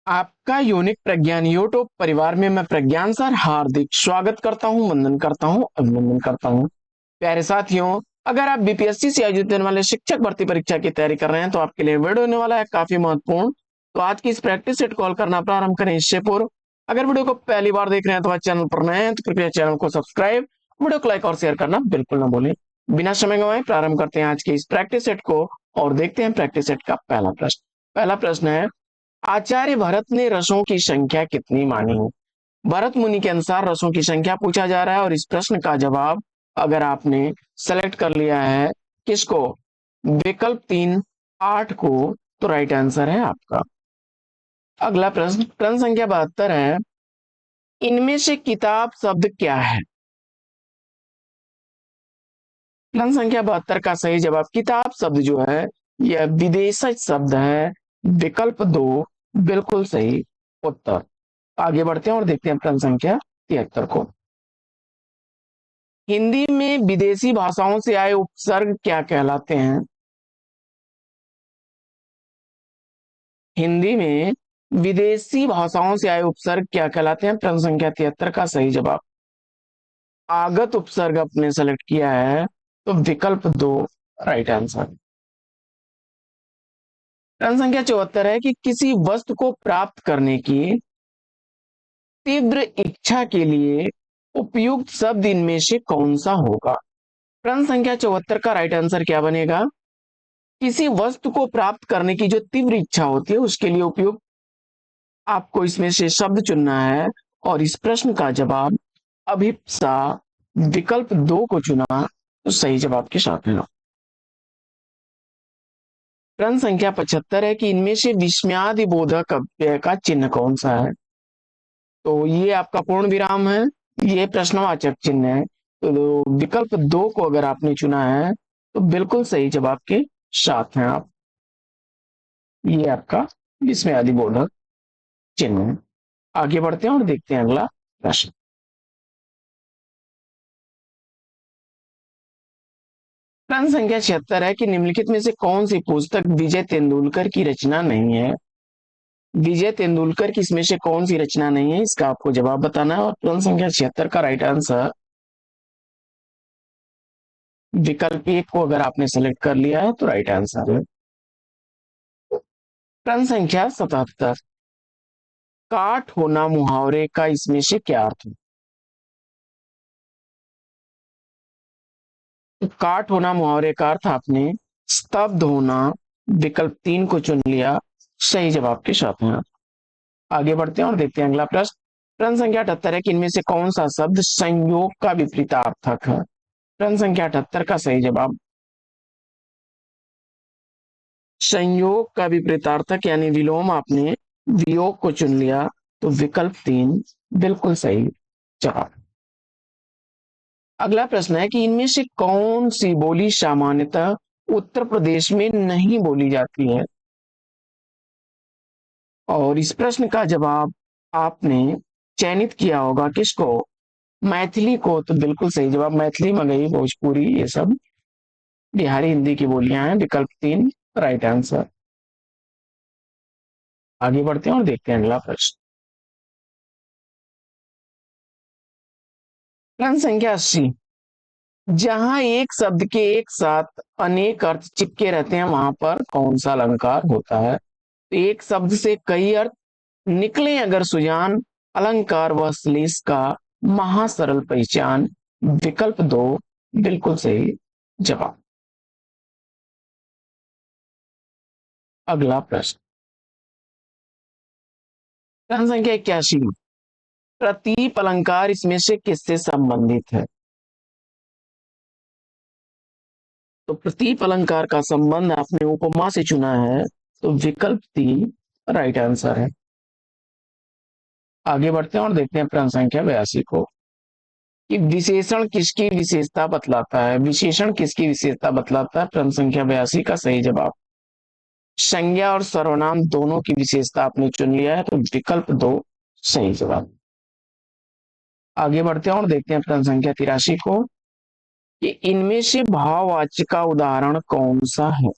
आपका यूनिक प्रज्ञान यूट्यूब परिवार में मैं प्रज्ञान सर हार्दिक स्वागत करता हूं, वंदन करता हूं, अभिनंदन करता हूं। प्यारे साथियों, अगर आप बीपीएससी से आयोजित होने वाले शिक्षक भर्ती परीक्षा की तैयारी कर रहे हैं तो आपके लिए वीडियो होने वाला है काफी महत्वपूर्ण। तो आज की इस प्रैक्टिस सेट कॉल करना प्रारंभ करें इससे पूर्व अगर वीडियो को पहली बार देख रहे हैं तो आज चैनल पर नए हैं तो कृपया चैनल को सब्सक्राइब, वीडियो को लाइक और शेयर करना बिल्कुल ना भूलें। बिना समय गंवाए प्रारंभ करते हैं आज के इस प्रैक्टिस सेट को और देखते हैं प्रैक्टिस सेट का पहला प्रश्न। पहला प्रश्न है, आचार्य भरत ने रसों की संख्या कितनी मानी? भरत मुनि के अनुसार रसों की संख्या पूछा जा रहा है और इस प्रश्न का जवाब अगर आपने सेलेक्ट कर लिया है किसको, विकल्प 3 8 को, तो राइट आंसर है आपका। अगला प्रश्न, प्रश्न संख्या 72 है, इनमें से किताब शब्द क्या है? प्रश्न संख्या 72 का सही जवाब किताब शब्द जो है यह विदेशज शब्द है, विकल्प 2 बिल्कुल सही उत्तर। आगे बढ़ते हैं और देखते हैं प्रश्न संख्या 73 को। हिंदी में विदेशी भाषाओं से आए उपसर्ग क्या कहलाते हैं? हिंदी में विदेशी भाषाओं से आए उपसर्ग क्या कहलाते हैं? प्रश्न संख्या 73 का सही जवाब आगत उपसर्ग आपने सेलेक्ट किया है, तो विकल्प 2 राइट आंसर। प्रश्न संख्या 74 है कि किसी वस्तु को प्राप्त करने की तीव्र इच्छा के लिए उपयुक्त शब्द इनमें से कौन सा होगा? प्रश्न संख्या 74 का राइट आंसर क्या बनेगा? किसी वस्तु को प्राप्त करने की जो तीव्र इच्छा होती है उसके लिए उपयुक्त आपको इसमें से शब्द चुनना है और इस प्रश्न का जवाब अभिप्सा विकल्प 2 को चुना तो सही जवाब के साथ है। प्रश्न संख्या 75 है कि इनमें से विस्मयादि बोधक अव्यय का चिन्ह कौन सा है? तो ये आपका पूर्ण विराम है, ये प्रश्नवाचक चिन्ह है। तो विकल्प 2 को अगर आपने चुना है तो बिल्कुल सही जवाब के साथ हैं आप। ये आपका विस्मयादि बोधक चिन्ह है। आगे बढ़ते हैं और देखते हैं अगला प्रश्न। प्रश्न संख्या 76 है कि निम्नलिखित में से कौन सी पुस्तक विजय तेंदुलकर की रचना नहीं है? विजय तेंदुलकर की इसमें से कौन सी रचना नहीं है, इसका आपको जवाब बताना है और प्रश्न संख्या 76 का राइट आंसर विकल्प 1 को अगर आपने सेलेक्ट कर लिया है तो राइट आंसर है। प्रश्न संख्या 77, काठ होना मुहावरे का इसमें से क्या अर्थ है? तो काठ होना मुहावरे का अर्थ आपने स्तब्ध होना विकल्प 3 को चुन लिया, सही जवाब के साथ में। आगे बढ़ते हैं और देखते हैं अगला प्रश्न। प्रश्न संख्या 78 है कि इनमें से कौन सा शब्द संयोग का विपरीतार्थक है? प्रश्न संख्या 78 का सही जवाब संयोग का विपरीतार्थक यानी विलोम आपने वियोग को चुन लिया, तो विकल्प 3 बिल्कुल सही जवाब। अगला प्रश्न है कि इनमें से कौन सी बोली सामान्यतः उत्तर प्रदेश में नहीं बोली जाती है? और इस प्रश्न का जवाब आपने चयनित किया होगा किसको, मैथिली को, तो बिल्कुल सही जवाब मैथिली, मगही, भोजपुरी ये सब बिहारी हिंदी की बोलियां हैं, विकल्प 3 राइट आंसर। आगे बढ़ते हैं और देखते हैं अगला प्रश्न। प्रश्न संख्या 80, जहां एक शब्द के एक साथ अनेक अर्थ चिपके रहते हैं वहां पर कौन सा अलंकार होता है? तो एक शब्द से कई अर्थ निकले अगर सुजान, अलंकार व श्लेष का महासरल पहचान, विकल्प 2 बिल्कुल सही जवाब। अगला प्रश्न, प्रश्न संख्या 81, प्रतीप अलंकार इसमें से किससे संबंधित है? तो प्रतीप अलंकार का संबंध आपने उपमा से चुना है, तो विकल्प 3 राइट आंसर है। आगे बढ़ते हैं और देखते हैं प्रश्न संख्या 82 को कि विशेषण किसकी विशेषता बतलाता है? विशेषण किसकी विशेषता बतलाता है? प्रश्न संख्या 82 का सही जवाब संज्ञा और सर्वनाम दोनों की विशेषता आपने चुन लिया है, तो विकल्प 2 सही जवाब। आगे बढ़ते हैं और देखते हैं प्रश्न संख्या 83 को कि इनमें से भाववाच्य का उदाहरण कौन सा है?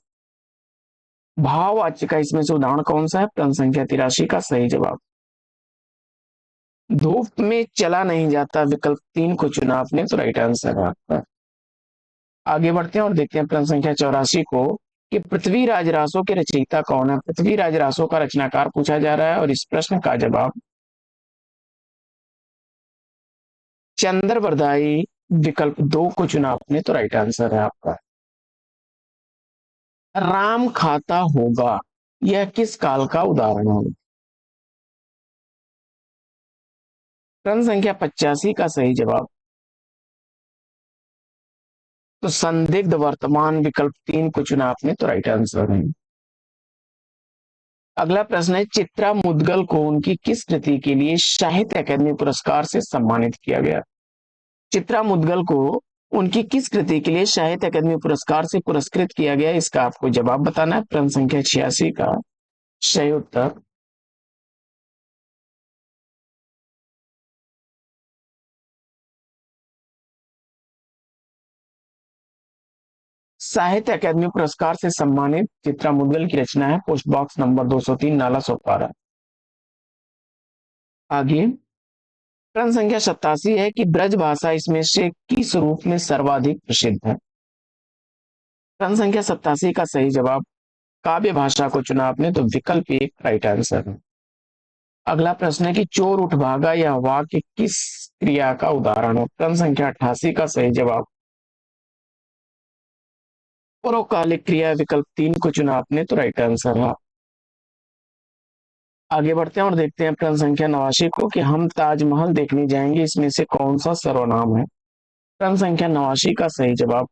भाववाच्य का इसमें से उदाहरण कौन सा है? प्रश्न संख्या 83 का सही जवाब। धूप में चला नहीं जाता, विकल्प 3 को चुना आपने, तो राइट आंसर है आपका। आगे बढ़ते हैं और देखते हैं प्रश्न संख्या 84 को, कि पृथ्वीराज रासो के रचयिता कौन है? पृथ्वीराज रासो का रचनाकार पूछा जा रहा है और इस प्रश्न का जवाब चंद्रवरदाई, विकल्प 2 को चुना आपने, तो राइट आंसर है आपका। राम खाता होगा, यह किस काल का उदाहरण है? प्रश्न संख्या 85 का सही जवाब तो संदिग्ध वर्तमान, विकल्प 3 को चुना आपने, तो राइट आंसर है। अगला प्रश्न है, चित्रा मुदगल को उनकी किस कृति के लिए साहित्य अकादमी पुरस्कार से सम्मानित किया गया? चित्रा मुदगल को उनकी किस कृति के लिए साहित्य अकादमी पुरस्कार से पुरस्कृत किया गया, इसका आपको जवाब बताना है। प्रश्न संख्या 86 का सही उत्तर साहित्य अकादमी पुरस्कार से सम्मानित चित्रा मुदगल की रचना है post box number 203, Nala Sopara. आगे प्रश्न संख्या 87 है कि ब्रज भाषा इसमें से किस रूप में सर्वाधिक प्रसिद्ध है? प्रश्न संख्या 87 का सही जवाब काव्य भाषा को चुना आपने, तो विकल्प 1 राइट आंसर है। अगला प्रश्न है कि चोर उठ भागा यह वाक्य किस क्रिया का उदाहरण है? प्रश्न संख्या 88 का सही जवाब परोकालिक क्रिया, विकल्प 3 को चुना आपने, तो राइट आंसर है। आगे बढ़ते हैं और देखते हैं प्रश्न संख्या 89 को, कि हम ताजमहल देखने जाएंगे, इसमें से कौन सा सर्वनाम है? प्रश्न संख्या 89 का सही जवाब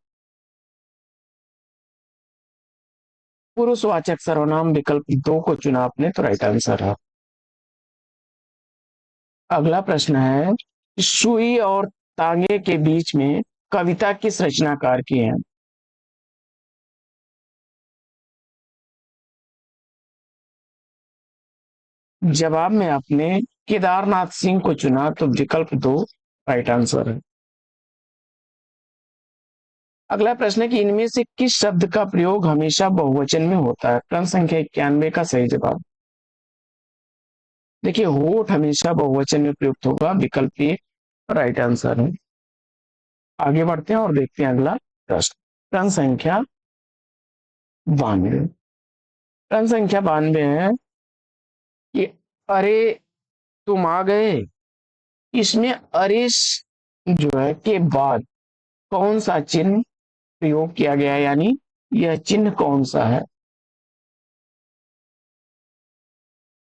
पुरुषवाचक सर्वनाम, विकल्प 2 को चुना आपने, तो राइट आंसर है। अगला प्रश्न है, सुई और तांगे के बीच में कविता किस रचनाकार की है? जवाब में आपने केदारनाथ सिंह को चुना, तो विकल्प 2 राइट आंसर है। अगला प्रश्न है कि इनमें से किस शब्द का प्रयोग हमेशा बहुवचन में होता है? प्रश्न संख्या 91 का सही जवाब देखिए, होठ हमेशा बहुवचन में प्रयुक्त होगा, विकल्प 1 राइट आंसर है। आगे बढ़ते हैं और देखते हैं अगला प्रश्न। प्रश्न संख्या 92, प्रश्न संख्या 92 है कि अरे तुम आ गए, इसमें अरे जो है के बाद कौन सा चिन्ह प्रयोग किया गया है, यानी यह चिन्ह कौन सा है?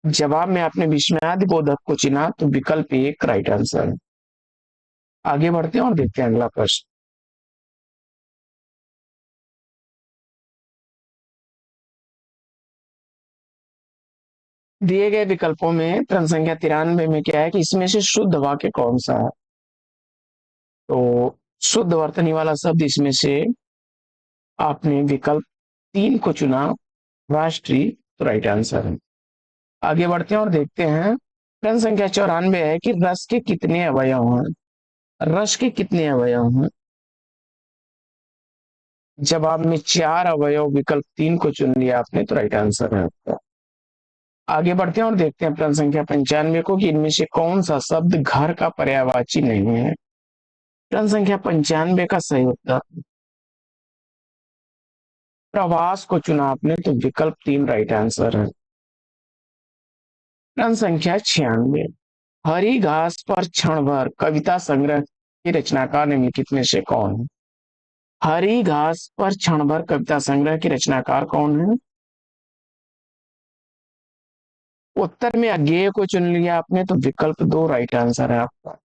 जवाब में आपने विस्मयादि बोधक को चुना, तो विकल्प 1 राइट आंसर है। आगे बढ़ते हैं और देखते हैं अगला प्रश्न। दिए गए विकल्पों में प्रश्न संख्या 93 में क्या है कि इसमें से शुद्ध वाक्य कौन सा है? तो शुद्ध वर्तनी वाला शब्द इसमें से आपने विकल्प 3 को चुना, राष्ट्रीय, तो राइट आंसर है। आगे बढ़ते हैं और देखते हैं प्रश्न संख्या 94 है कि रस के कितने अवयव हैं? रस के कितने अवयव हैं? जवाब में 4 अवयव, विकल्प 3 को चुन लिया आपने, तो राइट आंसर है आपका। आगे बढ़ते हैं और देखते हैं प्रश्न संख्या 95 को, कि इनमें से कौन सा शब्द घर का पर्यायवाची नहीं है? प्रश्न संख्या 95 का सही उत्तर प्रवास को चुना आपने, तो विकल्प 3 राइट आंसर है। प्रश्न संख्या 96, हरी घास पर क्षण भर कविता संग्रह के रचनाकार निम्नलिखित में से कौन है? हरी घास पर क्षण भर कविता संग्रह के रचनाकार कौन है? उत्तर में अज्ञेय को चुन लिया आपने, तो विकल्प 2 राइट आंसर है आपका।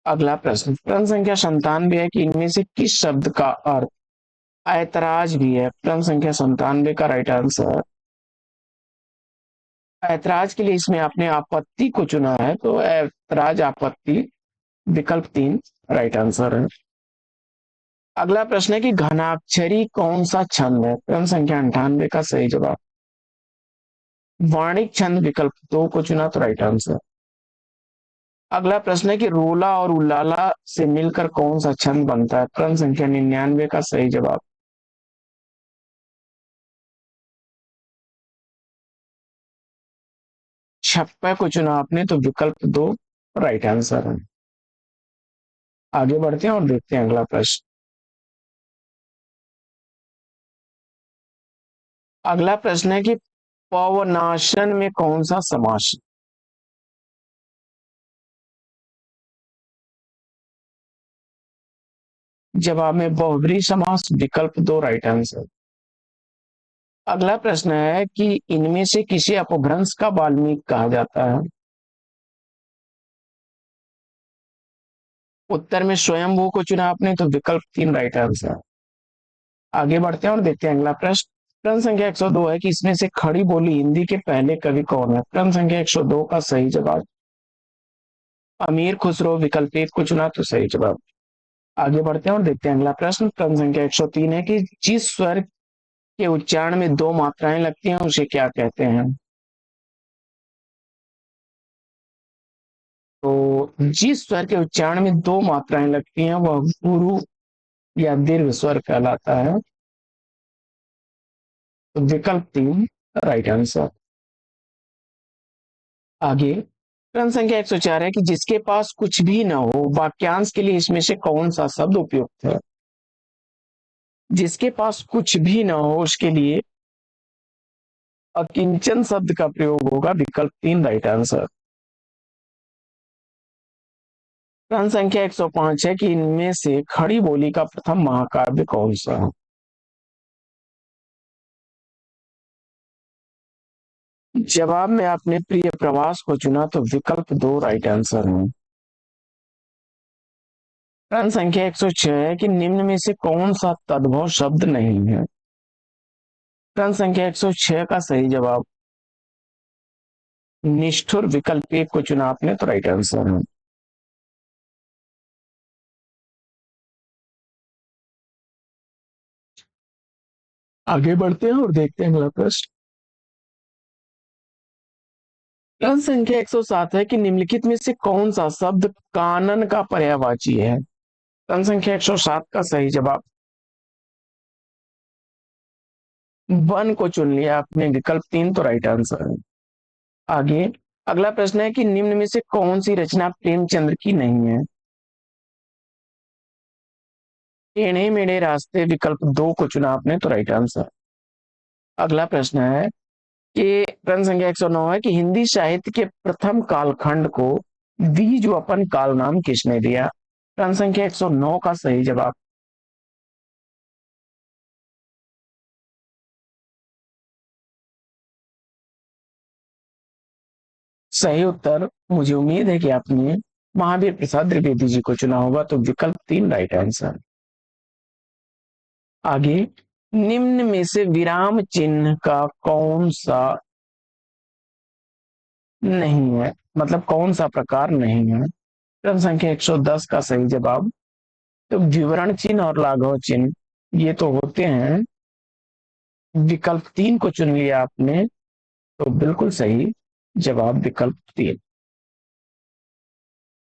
अगला प्रश्न, प्रश्न संख्या 97 है कि इनमें से किस शब्द का अर्थ ऐतराज भी है? प्रश्न संख्या 97 का राइट आंसर ऐतराज के लिए इसमें आपने आपत्ति को चुना है, तो ऐतराज आपत्ति, विकल्प 3 राइट आंसर है। अगला प्रश्न है कि घनाक्षरी कौन सा छंद है? प्रश्न संख्या 98 का सही जवाब वाणिक छंद, विकल्प 2 को चुना, तो राइट आंसर। अगला प्रश्न है कि रोला और उलाला से मिलकर कौन सा छंद बनता है? प्रश्न संख्या 99 का सही जवाब छप्पा को चुना आपने तो विकल्प दो राइट आंसर है। आगे बढ़ते हैं और देखते हैं अगला प्रश्न। अगला प्रश्न है कि पवनाशन में कौन सा समास? जवाब में बहुब्रीहि समास, विकल्प दो राइट आंसर। अगला प्रश्न है कि इनमें से किसी अपभ्रंश का वाल्मीकि कहा जाता है? उत्तर में स्वयंभू को चुना आपने तो विकल्प तीन राइट आंसर। आगे बढ़ते हैं और देखते हैं अगला प्रश्न। प्रश्न संख्या 102 है कि इसमें से खड़ी बोली हिंदी के पहले कवि कौन है? प्रश्न संख्या 102 का सही जवाब अमीर खुसरो, विकल्प एक को चुना तो सही जवाब। आगे बढ़ते हैं और देखते हैं अगला प्रश्न। प्रश्न संख्या 103 है कि जिस स्वर के उच्चारण में दो मात्राएं लगती हैं उसे क्या कहते हैं? तो जिस स्वर के उच्चारण में दो मात्राएं लगती हैं वह गुरु या दीर्घ स्वर कहलाता है तो विकल्प तीन राइट आंसर। आगे प्रश्न संख्या 104 है कि जिसके पास कुछ भी न हो वाक्यांश के लिए इसमें से कौन सा शब्द उपयुक्त है? जिसके पास कुछ भी न हो उसके लिए अकिंचन शब्द का प्रयोग होगा, विकल्प तीन राइट आंसर। प्रश्न संख्या 105 है कि इनमें से खड़ी बोली का प्रथम महाकाव्य कौन सा है? जवाब में आपने प्रिय प्रवास को चुना तो विकल्प दो राइट आंसर है। प्रश्न संख्या 106 है कि निम्न में से कौन सा तद्भव शब्द नहीं है? प्रश्न संख्या 106 का सही जवाब निष्ठुर, विकल्प एक को चुना आपने तो राइट आंसर है। आगे बढ़ते हैं और देखते हैं अगला प्रश्न। प्रश्न संख्या 107 है कि निम्नलिखित में से कौन सा शब्द कानन का पर्यायवाची है? प्रश्न संख्या 107 का सही जवाब वन को चुन लिया आपने, विकल्प तीन तो राइट आंसर है। आगे अगला प्रश्न है कि निम्न में से कौन सी रचना प्रेमचंद्र की नहीं है? टेढ़े मेढ़े रास्ते, विकल्प दो को चुना आपने तो राइट आंसर। अगला प्रश्न है कि प्रश्न संख्या 109 है कि हिंदी साहित्य के प्रथम कालखंड को द्विजवपन काल नाम किसने दिया? प्रश्न संख्या 109 का सही जवाब सही उत्तर मुझे उम्मीद है कि आपने महावीर प्रसाद द्विवेदी जी को चुना होगा तो विकल्प तीन राइट आंसर। आगे निम्न में से विराम चिन्ह का कौन सा नहीं है, मतलब कौन सा प्रकार नहीं है? प्रश्न संख्या 110 का सही जवाब तो विवरण चिन्ह और लाघव चिन्ह ये तो होते हैं, विकल्प तीन को चुन लिया आपने तो बिल्कुल सही जवाब विकल्प तीन।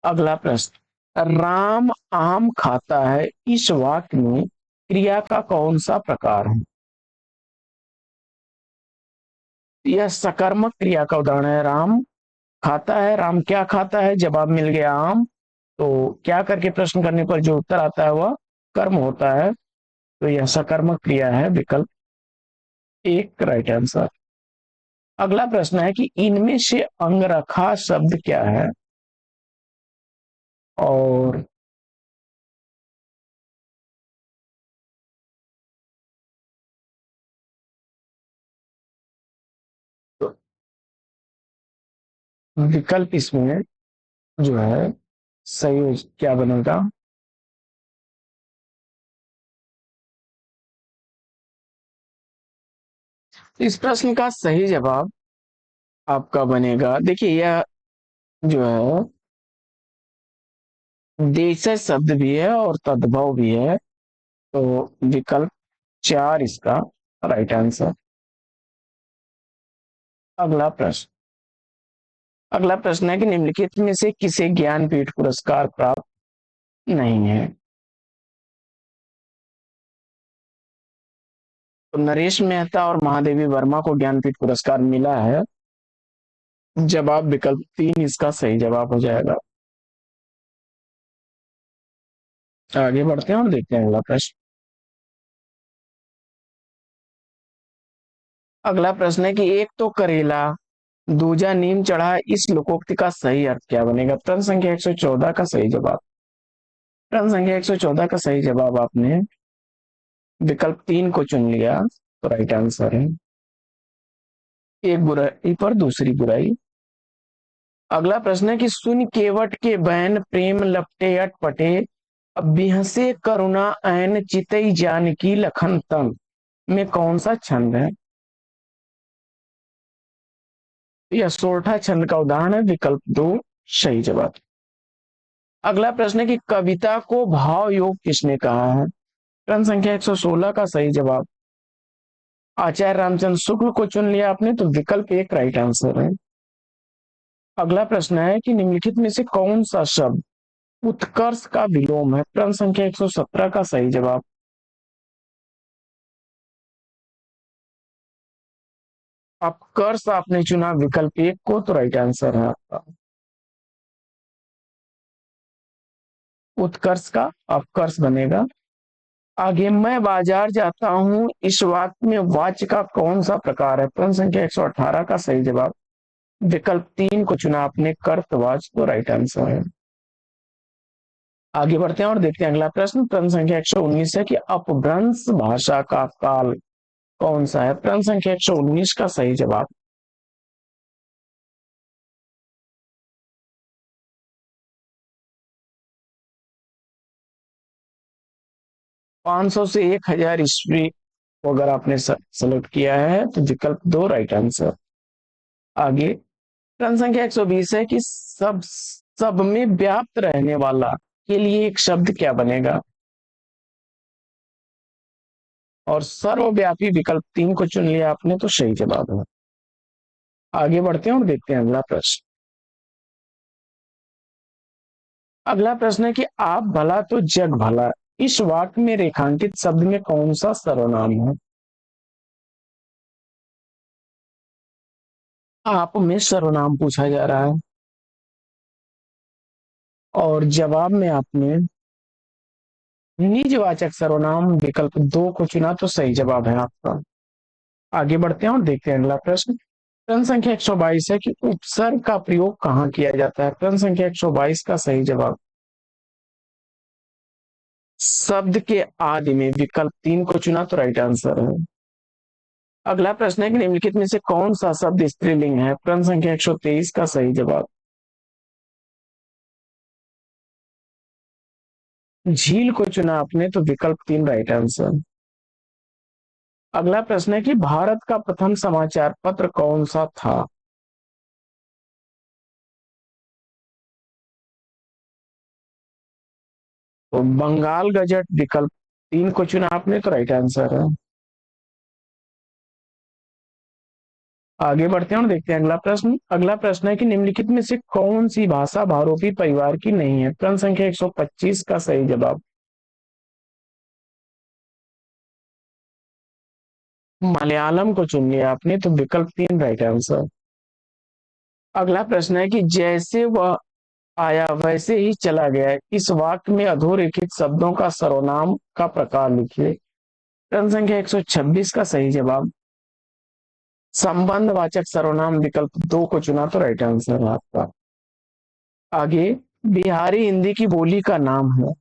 अगला प्रश्न, राम आम खाता है इस वाक्य में क्रिया का कौन सा प्रकार है? यह सकर्मक क्रिया का उदाहरण है। राम खाता है, राम क्या खाता है? जवाब मिल गया आम। तो क्या करके प्रश्न करने पर जो उत्तर आता है वह कर्म होता है तो यह सकर्मक क्रिया है, विकल्प एक राइट आंसर। अगला प्रश्न है कि इनमें से अंगरखा शब्द क्या है? और विकल्प इसमें जो है सही क्या बनेगा? इस प्रश्न का सही जवाब आपका बनेगा, देखिए यह जो है देशज शब्द भी है और तद्भव भी है तो विकल्प चार इसका राइट आंसर। अगला प्रश्न अगला प्रश्न है कि निम्नलिखित में से किसे ज्ञानपीठ पुरस्कार प्राप्त नहीं है? तो नरेश मेहता और महादेवी वर्मा को ज्ञानपीठ पुरस्कार मिला है जवाब विकल्प 3 इसका सही जवाब हो जाएगा। आगे बढ़ते हैं और देखते हैं अगला प्रश्न। अगला प्रश्न है कि एक तो करेला दूजा नीम चढ़ा, इस लोकोक्ति का सही अर्थ क्या बनेगा? प्रश्न संख्या 114 का सही जवाब। प्रश्न संख्या 114 का सही जवाब आपने विकल्प 3 को चुन लिया तो राइट आंसर है, एक बुराई पर दूसरी बुराई। अगला प्रश्न है कि सुन केवट के बैन प्रेम लपटे अटपटे, अब बिहसे करुणा ऐन चितई जानकी लखन तन में कौन सा छंद है? यह सोरठा छंद का उदाहरण है, विकल्प 2 सही जवाब। अगला प्रश्न है कि कविता को भाव योग किसने कहा है? प्रश्न संख्या 116 का सही जवाब आचार्य रामचंद्र शुक्ल को चुन लिया आपने तो विकल्प 1 राइट आंसर है। अगला प्रश्न है कि निम्नलिखित में से कौन सा शब्द उत्कर्ष का विलोम है? प्रश्न संख्या 117 का सही जवाब। अपकर्ष आपने चुना विकल्प 1 को तो राइट आंसर है आपका। उत्कर्ष का अपकर्ष बनेगा। आगे मैं बाजार जाता हूं, इस वाक्य में वाच्य का कौन सा प्रकार है? प्रश्न संख्या 118 का सही जवाब विकल्प 3 को चुना आपने कर्तवाच्य तो राइट आंसर है। आगे बढ़ते हैं और देखते हैं अगला प्रश्न। प्रश्न संख्या 119 है कि अपभ्रंश भाषा का काल कौन सा है? प्रश्न संख्या 119 का सही जवाब 500 से 1000 ईस्वी को अगर आपने सेलेक्ट किया है तो विकल्प 2 राइट आंसर। आगे प्रश्न संख्या 120 है कि सब में व्याप्त रहने वाला के लिए एक शब्द क्या बनेगा? और सर्वव्यापी विकल्प 3 को चुन लिया आपने तो सही जवाब है। आगे बढ़ते हैं और देखते हैं अगला प्रश्न। अगला प्रश्न है कि आप भला तो जग भला, इस वाक्य में रेखांकित शब्द में कौन सा सर्वनाम है? आप में सर्वनाम पूछा जा रहा है और जवाब में आपने निजवाचक सर्वनाम विकल्प 2 को चुना तो सही जवाब है आपका। आगे बढ़ते हैं और देखते हैं अगला प्रश्न। प्रश्न संख्या 122 है कि उपसर्ग का प्रयोग कहाँ किया जाता है? प्रश्न संख्या 122 का सही जवाब शब्द के आदि में विकल्प 3 को चुना तो राइट आंसर है। अगला प्रश्न है कि निम्नलिखित में से कौन सा शब्द स्त्रीलिंग है? प्रश्न संख्या 123 का सही जवाब झील को चुना आपने तो विकल्प 3 राइट आंसर। अगला प्रश्न है कि भारत का प्रथम समाचार पत्र कौन सा था? तो बंगाल गजट विकल्प 3 को चुना आपने तो राइट आंसर है। आगे बढ़ते हैं और देखते हैं अगला प्रश्न। अगला प्रश्न है कि निम्नलिखित में से कौन सी भाषा भारोपी परिवार की नहीं है? प्रश्न संख्या 125 का सही जवाब मलयालम को चुन लिया आपने तो विकल्प 3 राइट आंसर। अगला प्रश्न है कि जैसे वह आया वैसे ही चला गया, इस वाक्य में अधोरेखित शब्दों का सर्वनाम का प्रकार लिखिए। प्रश्न संख्या 126 का सही जवाब संबंधवाचक सर्वनाम विकल्प 2 को चुना तो राइट आंसर है आपका। आगे बिहारी हिंदी की बोली का नाम है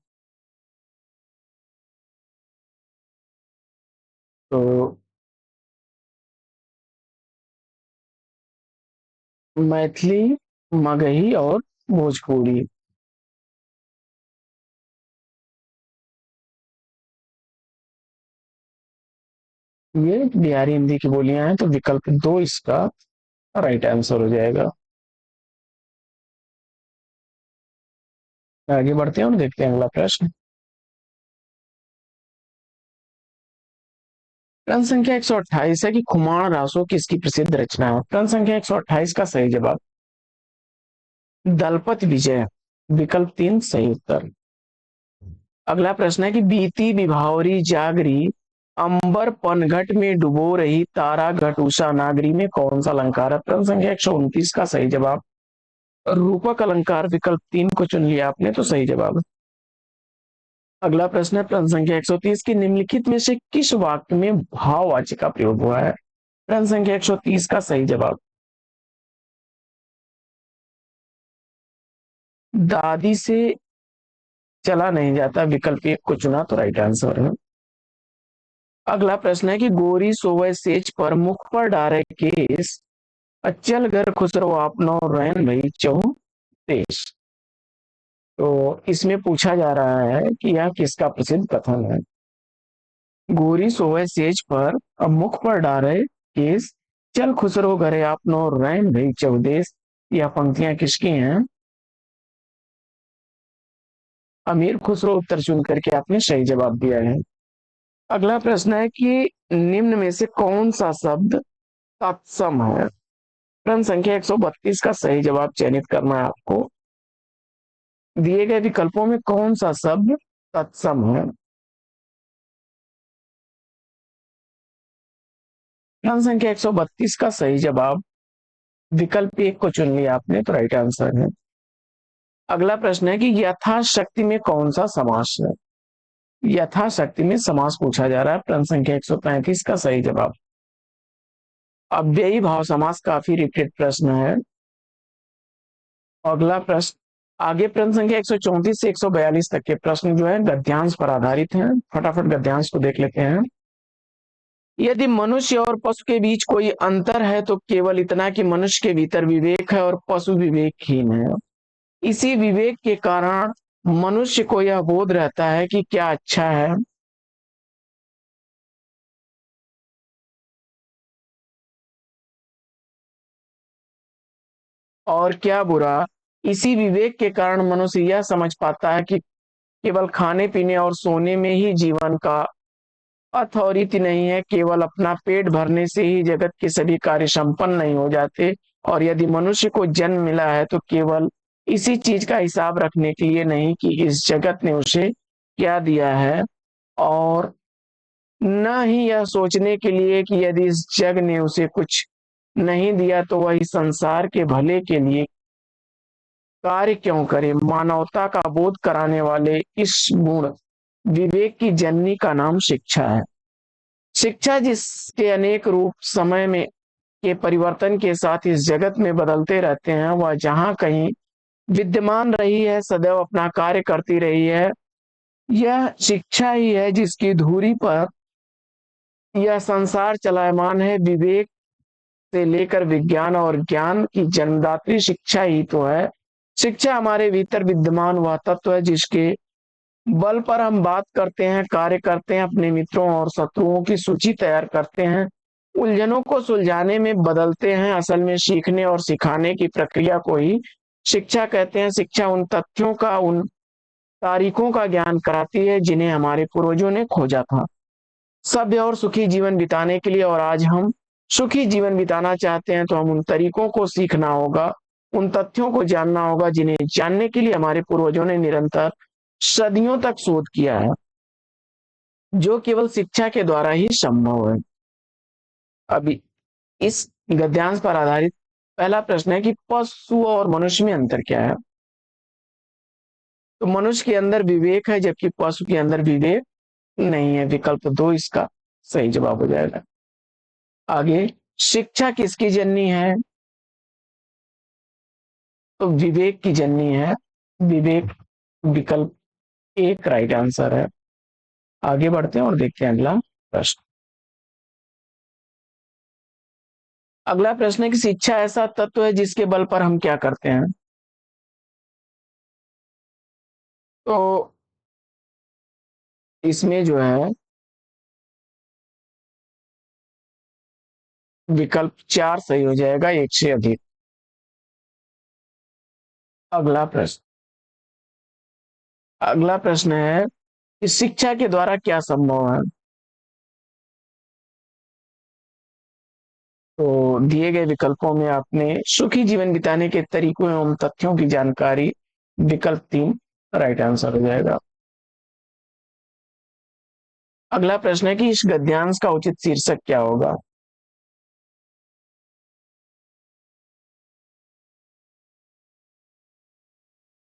तो मैथिली, मगही और भोजपुरी। ये बिहारी हिंदी की बोलियां हैं तो विकल्प 2 इसका राइट आंसर हो जाएगा। आगे बढ़ते हैं और देखते हैं अगला प्रश्न। प्रश्न संख्या 128 है कि खुमान रासो किसकी प्रसिद्ध रचना है? प्रश्न संख्या 128 का सही जवाब दलपत विजय विकल्प 3 सही उत्तर। अगला प्रश्न है कि बीती विभावरी जागरी अंबर पनघट में डुबो रही तारा घट उषा नागरी में कौन सा अलंकार है? प्रश्न संख्या 129 का सही जवाब रूपक अलंकार, विकल्प 3 को चुन लिया आपने, तो सही जवाब है। अगला प्रश्न है प्रश्न संख्या 130 की निम्नलिखित में से किस वाक्य में भाववाची का प्रयोग हुआ है? प्रश्न संख्या 130 का सही जवाब दादी से चला नहीं जाता, विकल्प 1 को चुना तो राइट आंसर है। अगला प्रश्न है कि गोरी सोवे सेज पर मुख पर डारे केस अचल घर खुसरो आपनो रैन भई चहु देश। तो इसमें पूछा जा रहा है कि यह किसका प्रसिद्ध कथन है? गोरी सोवे सेज पर अब मुख पर डारे केस चल खुसरो घरे आपनो रैन भई चहु देश। यह पंक्तियां किसकी हैं? अमीर खुसरो उत्तर चुन करके आपने सही जवाब दिया है। अगला प्रश्न है कि निम्न में से कौन सा शब्द तत्सम है? प्रश्न संख्या 132 का सही जवाब चयनित करना है आपको। दिए गए विकल्पों में कौन सा शब्द तत्सम है? प्रश्न संख्या 132 का सही जवाब विकल्प 1 को चुन लिया आपने, तो राइट आंसर है। अगला प्रश्न है कि यथाशक्ति में कौन सा समास है? यथाशक्ति में समास पूछा जा रहा है। प्रश्न संख्या 135 का सही जवाब अव्ययी भाव समास, काफी रिपीटेड प्रश्न है। अगला प्रश्न आगे प्रश्न संख्या 134 से 142 तक के प्रश्न जो है गद्यांश पर आधारित हैं। फटाफट गद्यांश को देख लेते हैं। यदि मनुष्य और पशु के बीच कोई अंतर है तो केवल इतना कि मनुष्य के भीतर विवेक है और पशु विवेकहीन है। इसी विवेक के कारण मनुष्य को यह बोध रहता है कि क्या अच्छा है और क्या बुरा। इसी विवेक के कारण मनुष्य यह समझ पाता है कि केवल खाने पीने और सोने में ही जीवन का अथॉरिटी नहीं है, केवल अपना पेट भरने से ही जगत के सभी कार्य संपन्न नहीं हो जाते। और यदि मनुष्य को जन्म मिला है तो केवल इसी चीज का हिसाब रखने के लिए नहीं कि इस जगत ने उसे क्या दिया है, और न ही यह सोचने के लिए कि यदि इस जग ने उसे कुछ नहीं दिया तो वह इस संसार के भले के लिए कार्य क्यों करे। मानवता का बोध कराने वाले इस गुण विवेक की जननी का नाम शिक्षा है। शिक्षा जिसके अनेक रूप समय में के परिवर्तन के साथ इस जगत में बदलते रहते हैं, वह जहां कहीं विद्यमान रही है, सदैव अपना कार्य करती रही है। यह शिक्षा ही है जिसकी धुरी पर यह संसार चलायमान है। विवेक से लेकर विज्ञान और ज्ञान की जन्मदात्री शिक्षा ही तो है। शिक्षा हमारे भीतर विद्यमान वह तत्व है जिसके बल पर हम बात करते हैं, कार्य करते हैं, अपने मित्रों और शत्रुओं की सूची तैयार करते हैं, उलझनों को सुलझाने में बदलते हैं। असल में सीखने और सिखाने की प्रक्रिया को ही शिक्षा कहते हैं। शिक्षा उन तथ्यों का, उन तारीखों का ज्ञान कराती है जिन्हें हमारे पूर्वजों ने खोजा था सभ्य और सुखी जीवन बिताने के लिए। और आज हम सुखी जीवन बिताना चाहते हैं तो हम उन तरीकों को सीखना होगा, उन तथ्यों को जानना होगा जिन्हें जानने के लिए हमारे पूर्वजों ने निरंतर सदियों तक शोध किया है, जो केवल शिक्षा के द्वारा ही संभव है। अभी इस गद्यांश पर आधारित पहला प्रश्न है कि पशु और मनुष्य में अंतर क्या है? तो मनुष्य के अंदर विवेक है जबकि पशु के अंदर विवेक नहीं है, विकल्प 2 इसका सही जवाब हो जाएगा। आगे शिक्षा किसकी जननी है? तो विवेक की जननी है, विवेक विकल्प 1 राइट आंसर है। आगे बढ़ते हैं और देखते हैं अगला प्रश्न। अगला प्रश्न है कि शिक्षा ऐसा तत्व है जिसके बल पर हम क्या करते हैं? तो इसमें जो है विकल्प 4 सही हो जाएगा, 1 से अधिक। अगला प्रश्न अगला प्रश्न है कि शिक्षा के द्वारा क्या संभव है? तो दिए गए विकल्पों में आपने सुखी जीवन बिताने के तरीकों एवं तथ्यों की जानकारी, विकल्प 3 राइट आंसर हो जाएगा। अगला प्रश्न है कि इस गद्यांश का उचित शीर्षक क्या होगा?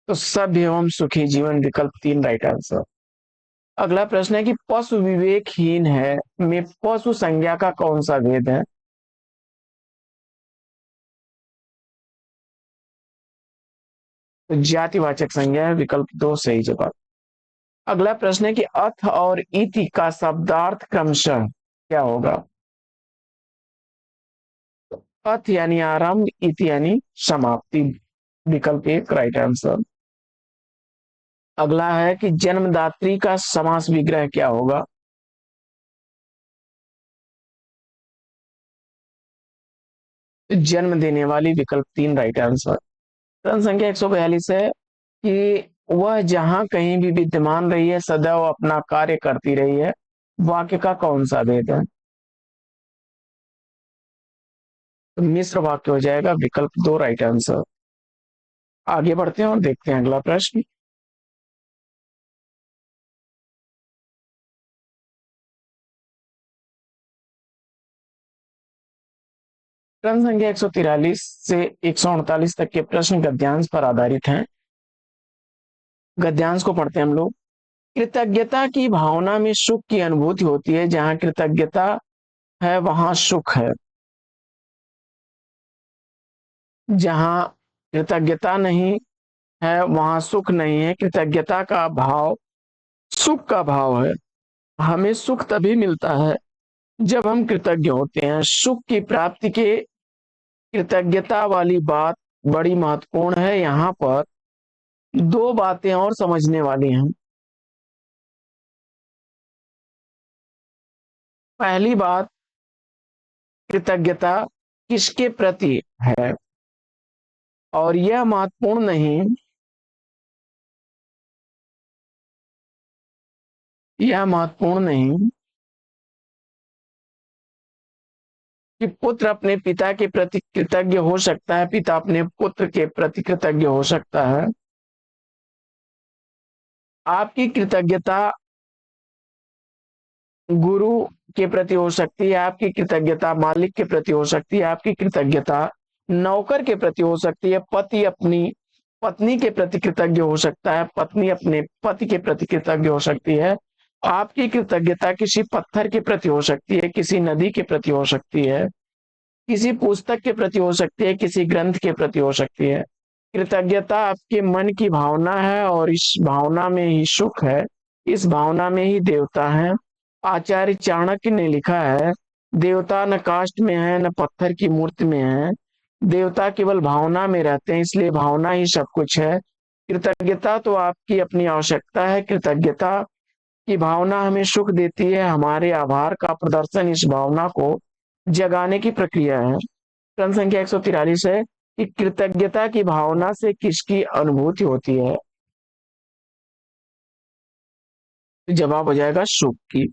तो सभ्य एवं सुखी जीवन, विकल्प 3 राइट आंसर। अगला प्रश्न है कि पशु विवेकहीन है में पशु संज्ञा का कौन सा भेद है? तो जातिवाचक संज्ञा है, विकल्प 2 सही जवाब। अगला प्रश्न है कि अथ और इति का शब्दार्थ क्रमशः क्या होगा? अथ यानी आरंभ, इति यानी समाप्ति, विकल्प 1 राइट आंसर। अगला है कि जन्मदात्री का समास विग्रह क्या होगा? जन्म देने वाली, विकल्प 3 राइट आंसर। प्रश्न संख्या 142 है कि वह जहां कहीं भी विद्यमान रही है सदैव अपना कार्य करती रही है, वाक्य का कौन सा भेद है? तो मिश्र वाक्य हो जाएगा, विकल्प 2 राइट आंसर। आगे बढ़ते हैं और देखते हैं अगला प्रश्न। प्रश्न संख्या 143 से 138 तक के प्रश्न गद्यांश पर आधारित हैं। गद्यांश को पढ़ते हैं हम लोग। कृतज्ञता की भावना में सुख की अनुभूति होती है, जहां कृतज्ञता है वहां सुख है। जहां कृतज्ञता नहीं है वहां सुख नहीं है। कृतज्ञता का भाव सुख का भाव है। हमें सुख तभी मिलता है जब हम कृतज्ञ होते हैं। सुख की प्राप्ति के कृतज्ञता वाली बात बड़ी महत्वपूर्ण है। यहाँ पर दो बातें और समझने वाली हैं। पहली बात, कृतज्ञता किसके प्रति है, और यह महत्वपूर्ण नहीं, यह महत्वपूर्ण नहीं कि पुत्र अपने पिता के प्रति कृतज्ञ हो सकता है, पिता अपने पुत्र के प्रति कृतज्ञ हो सकता है। आपकी कृतज्ञता गुरु के प्रति हो सकती है, आपकी कृतज्ञता मालिक के प्रति हो सकती है, आपकी कृतज्ञता नौकर के प्रति हो सकती है, पति अपनी पत्नी के प्रति कृतज्ञ हो सकता है, पत्नी अपने पति के प्रति कृतज्ञ हो सकती है। आपकी कृतज्ञता किसी पत्थर के प्रति हो सकती है, किसी नदी के प्रति हो सकती है, किसी पुस्तक के प्रति हो सकती है, किसी ग्रंथ के प्रति हो सकती है। कृतज्ञता आपके मन की भावना है और इस भावना में ही सुख है, इस भावना में ही देवता है। आचार्य चाणक्य ने लिखा है, देवता न काष्ठ में है न पत्थर की मूर्ति में है, देवता केवल भावना में रहते हैं, इसलिए भावना ही सब कुछ है। कृतज्ञता तो आपकी अपनी आवश्यकता है। कृतज्ञता की भावना हमें सुख देती है। हमारे आभार का प्रदर्शन इस भावना को जगाने की प्रक्रिया है। प्रश्न संख्या 143 है कि कृतज्ञता की भावना से किसकी अनुभूति होती है? जवाब हो जाएगा सुख की।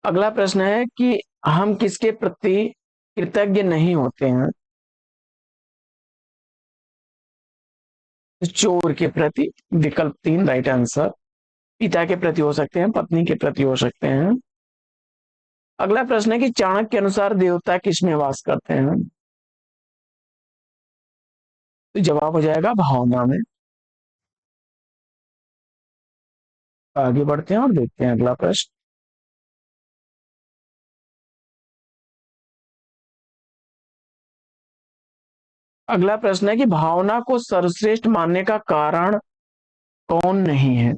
अगला प्रश्न है कि हम किसके प्रति कृतज्ञ नहीं होते हैं? चोर के प्रति, विकल्प 3 राइट आंसर। पिता के प्रति हो सकते हैं, पत्नी के प्रति हो सकते हैं। अगला प्रश्न है कि चाणक्य के अनुसार देवता किसमें वास करते हैं? तो जवाब हो जाएगा भावना में। आगे बढ़ते हैं और देखते हैं अगला प्रश्न। अगला प्रश्न है कि भावना को सर्वश्रेष्ठ मानने का कारण कौन नहीं है?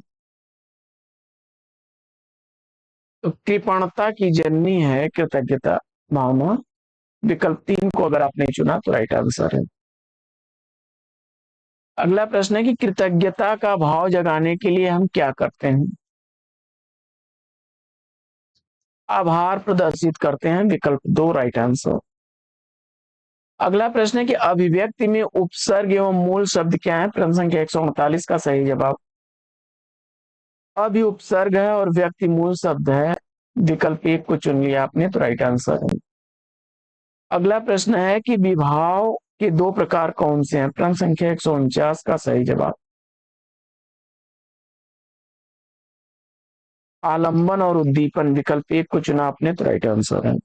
तो कृपणता की जननी है कृतज्ञता भावना, विकल्प 3 को अगर आपने चुना तो राइट आंसर है। अगला प्रश्न है कि कृतज्ञता का भाव जगाने के लिए हम क्या करते हैं? आभार प्रदर्शित करते हैं, विकल्प 2 राइट आंसर। अगला प्रश्न है कि अभिव्यक्ति में उपसर्ग एवं मूल शब्द क्या है? प्रश्न संख्या 139 का सही जवाब अभी उपसर्ग है और व्यक्ति मूल शब्द है, विकल्प 1 को चुन लिया आपने तो राइट आंसर है। अगला प्रश्न है कि विभाव के दो प्रकार कौन से हैं? प्रश्न संख्या 149 का सही जवाब आलंबन और उद्दीपन, विकल्प एक को चुना आपने तो राइट आंसर है।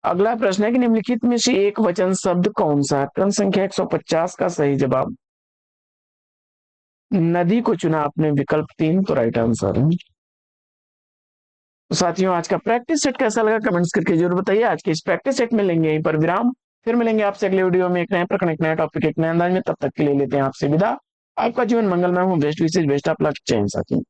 अगला प्रश्न है कि निम्नलिखित में से एक वचन शब्द कौन सा है? क्रम संख्या 150 का सही जवाब नदी को चुना आपने, विकल्प 3 तो राइट आंसर है। तो साथियों, आज का प्रैक्टिस सेट कैसा लगा कमेंट्स करके जरूर बताइए। आज के इस प्रैक्टिस सेट में लेंगे यहीं पर विराम, फिर मिलेंगे आपसे अगले वीडियो में एक नए प्रकरण, एक नया टॉपिक, एक नए अंदाज में। तब तक के लिए लेते हैं आपसे विदा। आपका जीवन मंगलमय हो। Best wishes, best of luck. जय हिंद साथियों।